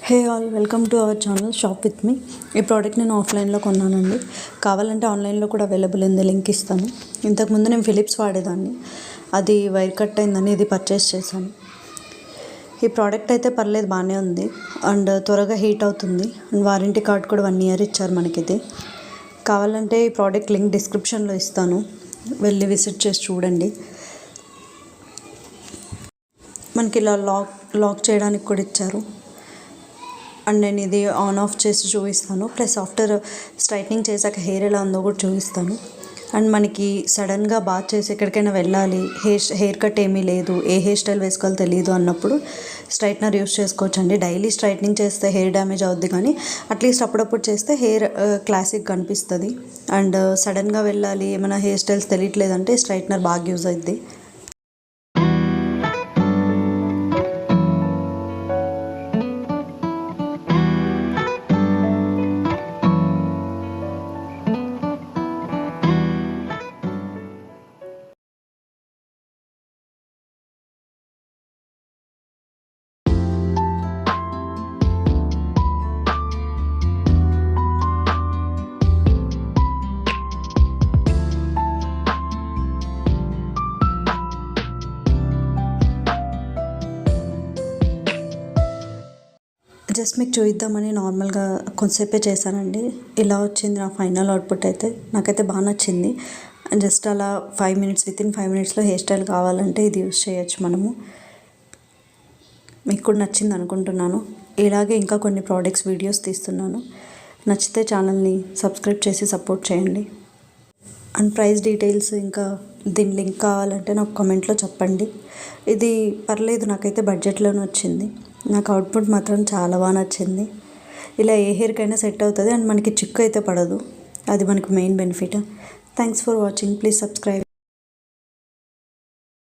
Hey all, welcome to our channel shop with me. ఈ product నేను ఆఫ్లైన్లో కొన్నానండి. కావాలంటే ఆన్లైన్లో కూడా అవైలబుల్ ఉంది, లింక్ ఇస్తాను. ఇంతకుముందు నేను ఫిలిప్స్ వాడేదాన్ని, అది వైర్ కట్ అయిందని ఇది పర్చేస్ చేశాను. ఈ ప్రోడక్ట్ అయితే పర్లేదు, బాగానే ఉంది అండ్ త్వరగా హీట్ అవుతుంది. అండ్ వారంటీ కార్డ్ కూడా 1 year ఇచ్చారు మనకి. ఇది కావాలంటే ఈ ప్రోడక్ట్ లింక్ డిస్క్రిప్షన్లో ఇస్తాను, వెళ్ళి విజిట్ చేసి చూడండి. మనకి ఇలా లాక్ చేయడానికి కూడా ఇచ్చారు. అండ్ నేను ఇది ఆన్ ఆఫ్ చేసి చూపిస్తాను, ప్లస్ ఆఫ్టర్ స్ట్రైట్నింగ్ చేశాక హెయిర్ ఎలా ఉందో కూడా చూపిస్తాను. అండ్ మనకి సడన్గా బాత్ చేసి ఎక్కడికైనా వెళ్ళాలి, హెయిర్ కట్ ఏమీ లేదు, ఏ హెయిర్ స్టైల్ వేసుకోవాలో తెలియదు అన్నప్పుడు స్ట్రైట్నర్ యూస్ చేసుకోవచ్చు అండి. డైలీ స్ట్రైట్నింగ్ చేస్తే హెయిర్ డ్యామేజ్ అవుద్ది, కానీ అట్లీస్ట్ అప్పుడప్పుడు చేస్తే హెయిర్ క్లాసిక్ కనిపిస్తుంది. అండ్ సడన్గా వెళ్ళాలి, ఏమైనా హెయిర్ స్టైల్స్ తెలియట్లేదంటే స్ట్రైట్నర్ బాగా యూజ్ అవుద్ది. జస్ట్ మీకు చూద్దామని నార్మల్గా కొంతసేపే చేశానండి. ఇలా వచ్చింది నా ఫైనల్ అవుట్పుట్. అయితే నాకైతే బాగా నచ్చింది. జస్ట్ అలా 5 minutes, వితిన్ 5 minutesలో హెయిర్ స్టైల్ కావాలంటే ఇది యూస్ చేయొచ్చు మనము. మీకు కూడా నచ్చింది అనుకుంటున్నాను. ఇలాగే ఇంకా కొన్ని ప్రోడక్ట్స్ వీడియోస్ తీస్తున్నాను. నచ్చితే ఛానల్ని సబ్స్క్రైబ్ చేసి సపోర్ట్ చేయండి. అండ్ ప్రైస్ డీటెయిల్స్ ఇంకా దీని లింక్ కావాలంటే నాకు కామెంట్లో చెప్పండి. ఇది పర్లేదు, నాకైతే బడ్జెట్లోనే వచ్చింది. నాకు అవుట్పుట్ మాత్రం చాలా బాగా నచ్చింది. ఇలా ఏ హెయిర్కైనా సెట్ అవుతుంది అండ్ మనకి చిక్కు అయితే పడదు, అది మనకు main benefit. Thanks for watching, please subscribe.